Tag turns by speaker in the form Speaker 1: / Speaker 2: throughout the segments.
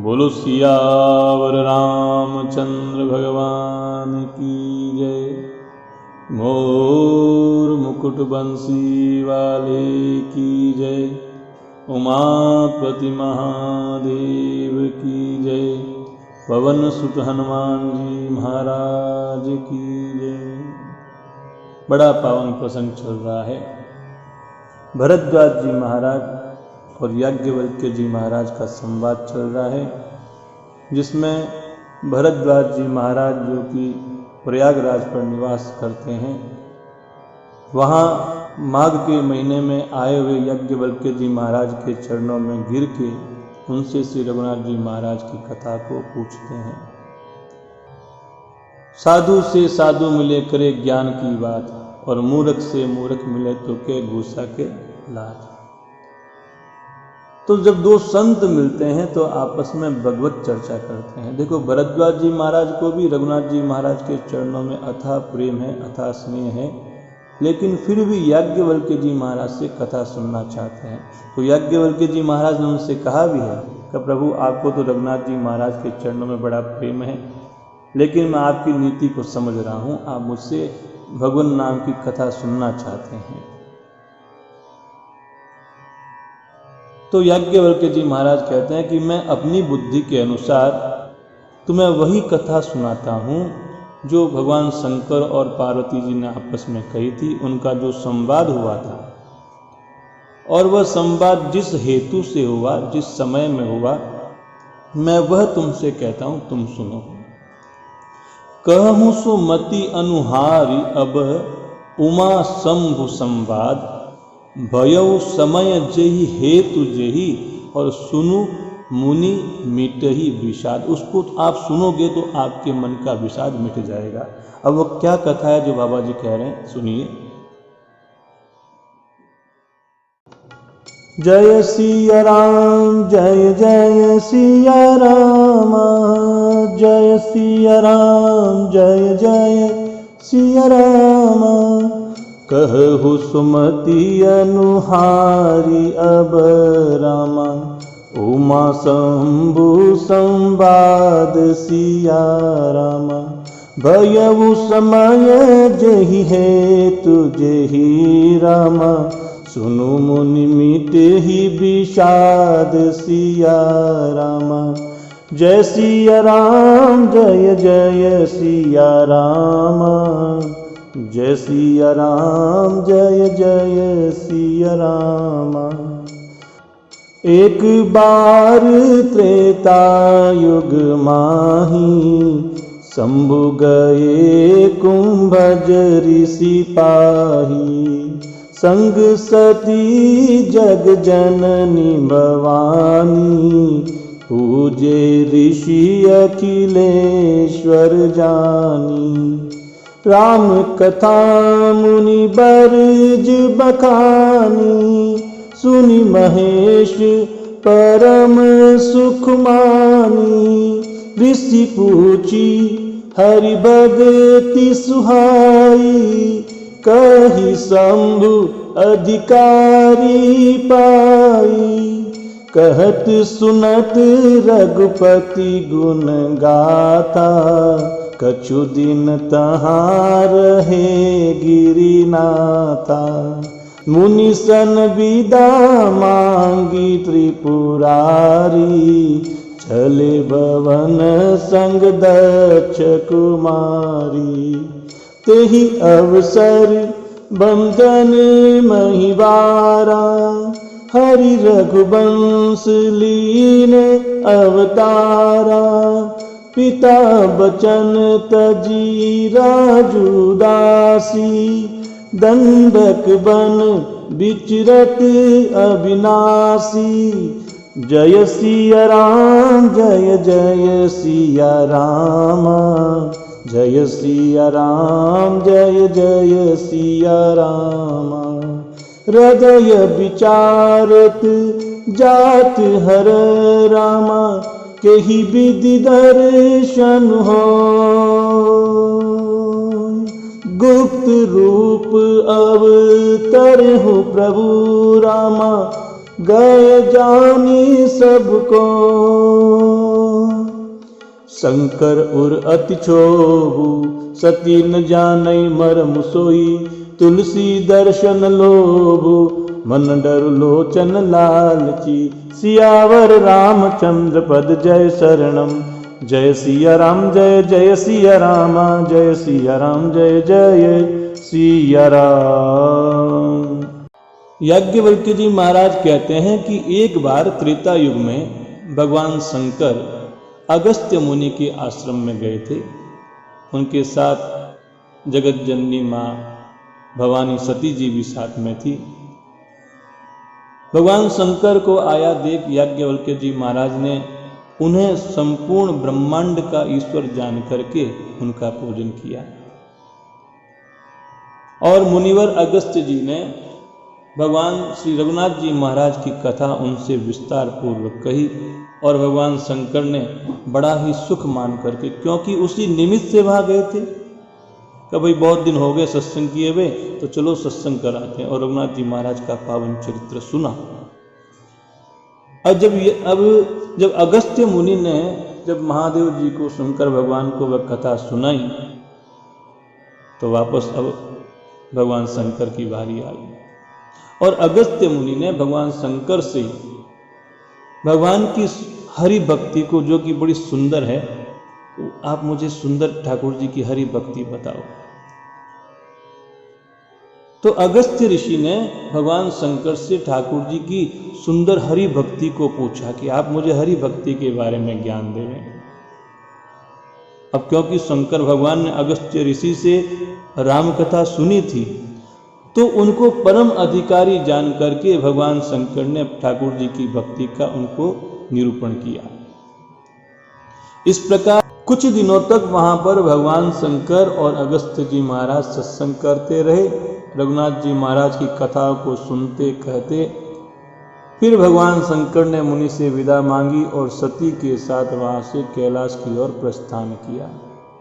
Speaker 1: बोलो सियावर रामचंद्र भगवान की जय। मोर मुकुट बंसी वाले की जय। उमापति महादेव की जय। पवन सुत हनुमान जी महाराज की जय। बड़ा पावन प्रसंग चल रहा है। भरद्वाज जी महाराज और याज्ञवल्क्य जी महाराज का संवाद चल रहा है, जिसमें भरद्वाज जी महाराज जो कि प्रयागराज पर निवास करते हैं, वहाँ माघ के महीने में आए हुए याज्ञवल्क्य जी महाराज के चरणों में गिर के उनसे श्री रघुनाथ जी महाराज की कथा को पूछते हैं। साधु से साधु मिले करे ज्ञान की बात, और मूर्ख से मूर्ख मिले तो के गुस्सा के लात। तो जब दो संत मिलते हैं तो आपस में भगवत चर्चा करते हैं। देखो, भरद्वाज जी महाराज को भी रघुनाथ जी महाराज के चरणों में अथाह प्रेम है, अथाह स्नेह है, लेकिन फिर भी याज्ञवल्क्य जी महाराज से कथा सुनना चाहते हैं। तो याज्ञवल्क्य जी महाराज ने उनसे कहा भी है कि प्रभु, आपको तो रघुनाथ जी महाराज के चरणों में बड़ा प्रेम है, लेकिन मैं आपकी नीति को समझ रहा हूँ, आप मुझसे भगवान नाम की कथा सुनना चाहते हैं। तो याज्ञवल्क्य जी महाराज कहते हैं कि मैं अपनी बुद्धि के अनुसार तुम्हें वही कथा सुनाता हूँ जो भगवान शंकर और पार्वती जी ने आपस में कही थी, उनका जो संवाद हुआ था। और वह संवाद जिस हेतु से हुआ, जिस समय में हुआ, मैं वह तुमसे कहता हूँ, तुम सुनो। कहूँ सो मति अनुहारी अब उमा शंभु संवाद, भयउ समय जेहि हेतु जेहि, और सुनु मुनि मिटहि विषाद। उसको आप सुनोगे तो आपके मन का विषाद मिट जाएगा। अब वो क्या कथा है जो बाबा जी कह रहे हैं, सुनिए।
Speaker 2: जय सिया राम, जय जय सिया राम, जय सिया राम, जय जय सिया राम। कहु सुमति अनुहारी अब रामा, उमा शंभु संवाद सिया रामा। भयउ समय जेहि हेतु जेहि रामा, सुनु मुनि मिटहि विषाद सिया रामा। जय सिया राम, जय जय सिया राम, जय सिया राम, जय जय सिया राम। एक बार त्रेता युग माही, शंभु गए कुंभज ऋषि पाही। संग सती जग जननी भवानी, पूजे ऋषि अखिलेश्वर जानी। राम कथा मुनि बरज बखानी, सुनि महेश परम सुख मानी। ऋषि पूछी हरि भगति सुहाई, कही शंभु अधिकारी पाई। कहत सुनत रघुपति गुण गाथा, कछु दिन तहाँ रहे गिरिनाथा। मुनि सन विदा मांगी त्रिपुरारी, चले भवन संग दक्ष कुमारी। तेहि अवसर बंधन महिवारा, हरि रघुवंश लीन अवतारा। पिता बचन तजी राजू दासी, दंडक बन विचरत अविनाशी। जय सिया राम, जय जय सिया राम, जय सिया राम, जय जय सिया राम। हृदय विचारत जात हर रामा, केहि विधि दर्शन हो। गुप्त रूप अवतरहु प्रभु रामा, गए जानी सबको। शंकर उर अति क्षोभु, सती न जानई मरम सोई, तुलसी दर्शन लोभु, मन डर लोचन लालची। सियावर रामचंद्र पद जय शरणम, जय सिया राम जय जय सिया राम, जय सिया राम जय जय सिया राम।
Speaker 1: याज्ञवल्क्य जी महाराज कहते हैं कि एक बार त्रेता युग में भगवान शंकर अगस्त्य मुनि के आश्रम में गए थे। उनके साथ जगत जननी माँ भवानी सती जी भी साथ में थी। भगवान शंकर को आया देख याज्ञवल्क्य जी महाराज ने उन्हें संपूर्ण ब्रह्मांड का ईश्वर जान करके उनका पूजन किया। और मुनिवर अगस्त्य जी ने भगवान श्री रघुनाथ जी महाराज की कथा उनसे विस्तार पूर्वक कही। और भगवान शंकर ने बड़ा ही सुख मान करके, क्योंकि उसी निमित्त से वहां गए थे कि भाई बहुत दिन हो गए सत्संग किए हुए, तो चलो सत्संग कराते हैं। और रघुनाथ जी महाराज का पावन चरित्र सुना। और जब अगस्त्य मुनि ने जब महादेव जी को शंकर भगवान को वह कथा सुनाई, तो वापस अब भगवान शंकर की बारी आई। और अगस्त्य मुनि ने भगवान शंकर से भगवान की हरि भक्ति को, जो कि बड़ी सुंदर है, तो आप मुझे सुंदर ठाकुर जी की हरि भक्ति बताओ। तो अगस्त्य ऋषि ने भगवान शंकर से ठाकुर जी की सुंदर हरि भक्ति को पूछा कि आप मुझे हरि भक्ति के बारे में ज्ञान दें। अब क्योंकि शंकर भगवान ने अगस्त्य ऋषि से राम कथा सुनी थी, तो उनको परम अधिकारी जान करके भगवान शंकर ने ठाकुर जी की भक्ति का उनको निरूपण किया। इस प्रकार कुछ दिनों तक वहां पर भगवान शंकर और अगस्त्य जी महाराज सत्संग करते रहे। रघुनाथ जी महाराज की कथाओं को सुनते कहते। फिर भगवान शंकर ने मुनि से विदा मांगी और सती के साथ वहां से कैलाश की ओर प्रस्थान किया।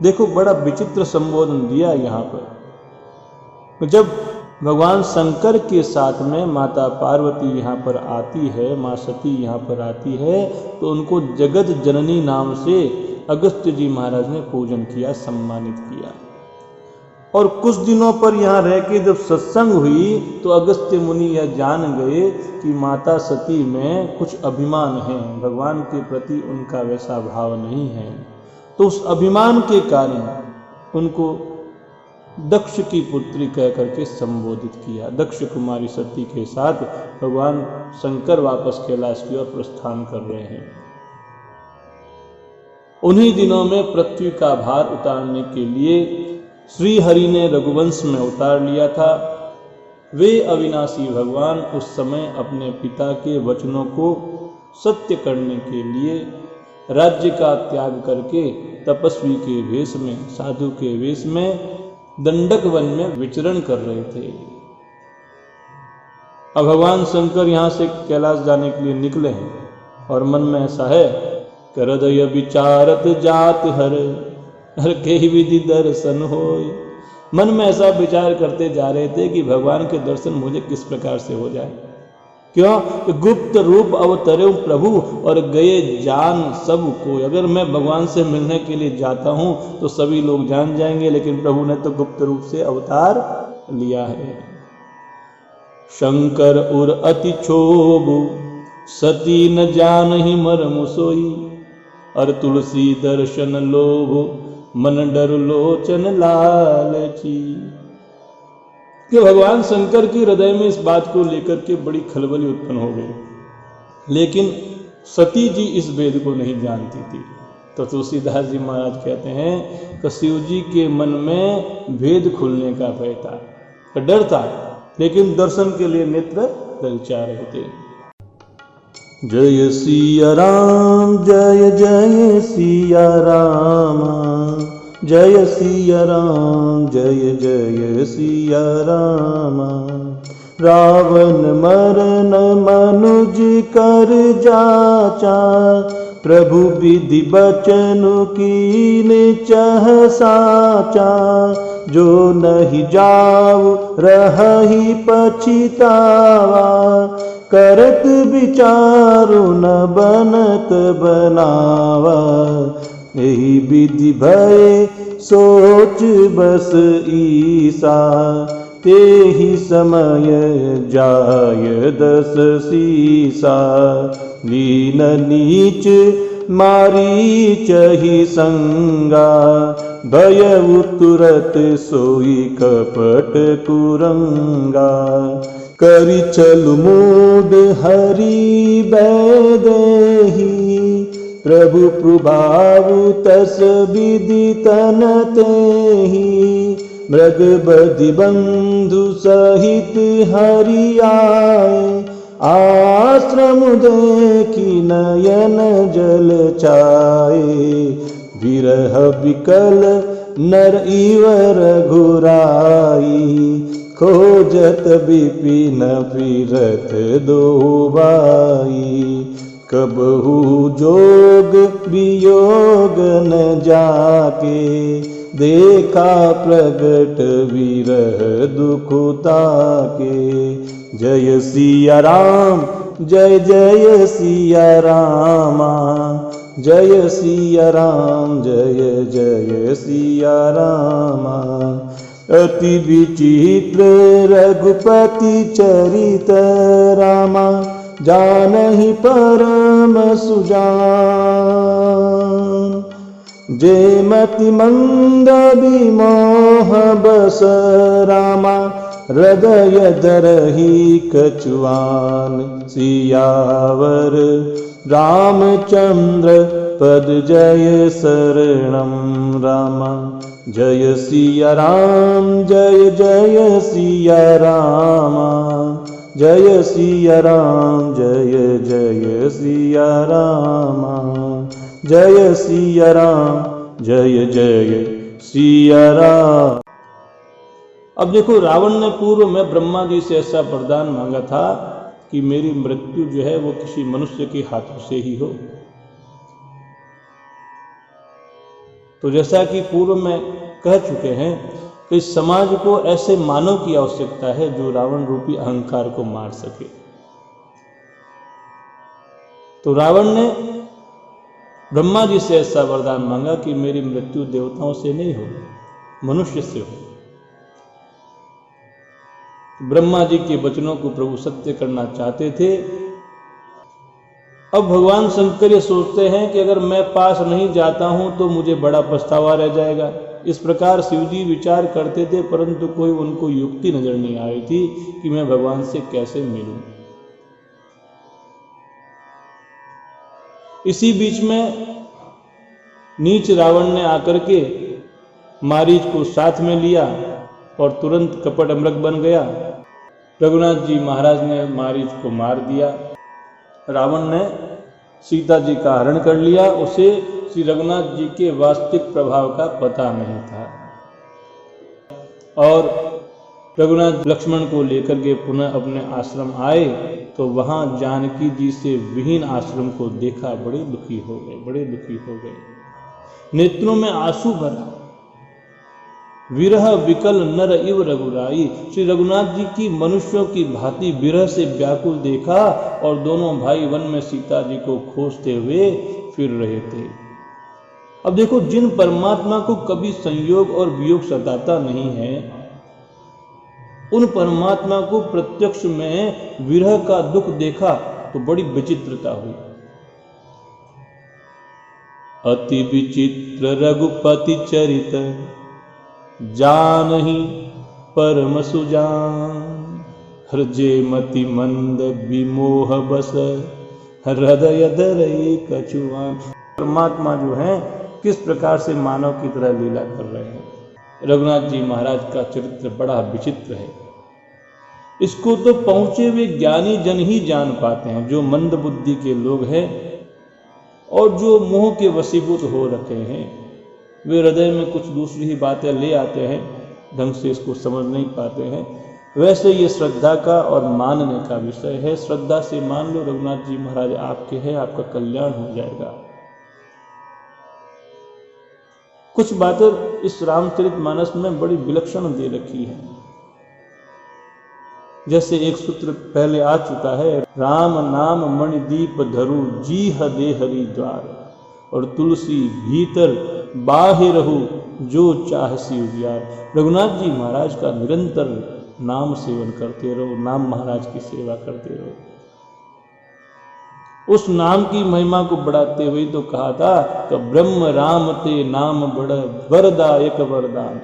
Speaker 1: देखो बड़ा विचित्र संबोधन दिया यहाँ पर। जब भगवान शंकर के साथ में माता पार्वती यहाँ पर आती है, माँ सती यहाँ पर आती है, तो उनको जगत जननी नाम से अगस्त्य जी महाराज ने पूजन किया, सम्मानित किया। और कुछ दिनों पर यहाँ रह के जब सत्संग हुई, तो अगस्त्य मुनि यह जान गए कि माता सती में कुछ अभिमान है, भगवान के प्रति उनका वैसा भाव नहीं है। तो उस अभिमान के कारण उनको दक्ष की पुत्री कह करके संबोधित किया। दक्ष कुमारी सती के साथ भगवान शंकर वापस कैलाश की ओर प्रस्थान कर रहे हैं। उन्हीं दिनों में पृथ्वी का भार उतारने के लिए श्री हरि ने रघुवंश में उतार लिया था। वे अविनाशी भगवान उस समय अपने पिता के वचनों को सत्य करने के लिए राज्य का त्याग करके तपस्वी के वेश में, साधु के वेश में दंडक वन में विचरण कर रहे थे। अब भगवान शंकर यहाँ से कैलाश जाने के लिए निकले हैं और मन में ऐसा है कि हृदय विचारत जात हर के विधि दर्शन होय। मन में ऐसा विचार करते जा रहे थे कि भगवान के दर्शन मुझे किस प्रकार से हो जाए। क्यों? गुप्त रूप अवतरे प्रभु और गए जान सब को। अगर मैं भगवान से मिलने के लिए जाता हूं तो सभी लोग जान जाएंगे, लेकिन प्रभु ने तो गुप्त रूप से अवतार लिया है। शंकर उर अति क्षोभु, सती न जानहि मरम सोई, और तुलसी दर्शन लोभु, मन डर लोचन लालची। कि भगवान शंकर के हृदय में इस बात को लेकर के बड़ी खलबली उत्पन्न हो गई, लेकिन सती जी इस वेद को नहीं जानती थी। तो तुलसीदास जी महाराज कहते हैं कि शिव जी के मन में भेद खुलने का भय था, डर था, लेकिन दर्शन के लिए नेत्र ललचा रहे थे।
Speaker 2: जय सिया राम जय जय सिया राम, जय सिया राम जय जय सिया राम। रावण मरन मनुज कर जाचा, प्रभु विधि बचन कीन चह साचा। जो नहीं जाऊ रही पछितावा, करत विचारु न बनत बनावा। यही विधि भय सोच बस ईसा, ते ही समय जाय 10 सीसा। लीन नीच मारीच ही संगा, भय तुरत सोई कपट कुरंगा। करि छल मूड हरि बैदेही, प्रभु प्रभाव तस विधि तन तेहि। मृग बधि बंधु सहित हरि आए, आश्रम देखी नयन जल छाए। विरह विकल नर इवर घुराई, खोजत विपिन फिरत दो भाई। कबहु जोग वियोग न जाके, देखा प्रगट विरह दुखुता के। जय सिया राम जय जय सिया रामा, जय सिया राम जय जय सिया रामा। अति विचित्र रघुपति चरित रामा, जानहि परम सुजान। जे मति मंद विमोह बस रामा, हृदय धरहि कछुआन। सियावर रामचंद्र पद जय शरणम रामा। जय सिया राम जय जय सिया रामा, जय सिया राम जय जय सिया रामा। जय सिया राम जय जय सिया राम।
Speaker 1: अब देखो, रावण ने पूर्व में ब्रह्मा जी से ऐसा वरदान मांगा था कि मेरी मृत्यु जो है वो किसी मनुष्य के हाथों से ही हो। तो जैसा कि पूर्व में कह चुके हैं कि समाज को ऐसे मानव की आवश्यकता है जो रावण रूपी अहंकार को मार सके। तो रावण ने ब्रह्मा जी से ऐसा वरदान मांगा कि मेरी मृत्यु देवताओं से नहीं हो, मनुष्य से हो। ब्रह्मा जी के वचनों को प्रभु सत्य करना चाहते थे। अब भगवान शंकर ये सोचते हैं कि अगर मैं पास नहीं जाता हूं तो मुझे बड़ा पछतावा रह जाएगा। इस प्रकार शिवजी विचार करते थे, परंतु कोई उनको युक्ति नजर नहीं आई थी कि मैं भगवान से कैसे मिलूं। इसी बीच में नीच रावण ने आकर के मारीच को साथ में लिया और तुरंत कपट अमृग बन गया। रघुनाथ जी महाराज ने मारीच को मार दिया। रावण ने सीता जी का हरण कर लिया। उसे श्री रघुनाथ जी के वास्तविक प्रभाव का पता नहीं था। और रघुनाथ लक्ष्मण को लेकर के पुनः अपने आश्रम आए तो वहां जानकी जी से विहीन आश्रम को देखा, बड़े दुखी हो गए, बड़े दुखी हो गए। नेत्रों में आंसू भरा। विरह विकल नर इव रघुराई, श्री रघुनाथ जी की मनुष्यों की भांति विरह से व्याकुल देखा और दोनों भाई वन में सीता जी को खोजते हुए फिर रहे थे। अब देखो, जिन परमात्मा को कभी संयोग और वियोग सताता नहीं है, उन परमात्मा को प्रत्यक्ष में विरह का दुख देखा तो बड़ी विचित्रता हुई। अति विचित्र रघुपति चरित, जानहि परम सुजान। हृदय मति मंद विमोह बस, हृदय धरहि कछुआन। परमात्मा जो है किस प्रकार से मानव की तरह लीला कर रहे हैं। रघुनाथ जी महाराज का चरित्र बड़ा विचित्र है। इसको तो पहुंचे हुए ज्ञानी जन ही जान पाते हैं। जो मंद बुद्धि के लोग हैं और जो मोह के वशीभूत हो रखे हैं, वे हृदय में कुछ दूसरी ही बातें ले आते हैं, ढंग से इसको समझ नहीं पाते हैं। वैसे ये श्रद्धा का और मानने का विषय है। श्रद्धा से मान लो रघुनाथ जी महाराज आपके हैं, आपका कल्याण हो जाएगा। कुछ बातें इस रामचरितमानस में बड़ी विलक्षण दे रखी है। जैसे एक सूत्र पहले आ चुका है, राम नाम मणिदीप धरु, जी ह दे हरि द्वार। और तुलसी भीतर बाहिरहु जो चाहसी उजियार। रघुनाथ जी महाराज का निरंतर नाम सेवन करते रहो, नाम महाराज की सेवा करते रहो। उस नाम की महिमा को बढ़ाते हुए तो कहा था कि ब्रह्म राम ते नाम बड़ वरदायक वरदान,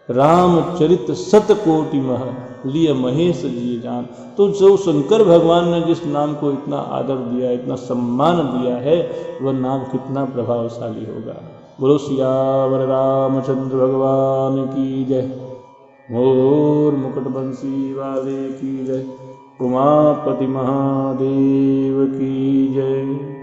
Speaker 1: रामचरित सतकोटि मह लिय महेश जी जान। तो जो शंकर भगवान ने जिस नाम को इतना आदर दिया, इतना सम्मान दिया है, वह नाम कितना प्रभावशाली होगा। बोलो सियावर रामचंद्र भगवान की जय। मोर मुकुट बंसी वाले की जय। उमापति महादेव की जय।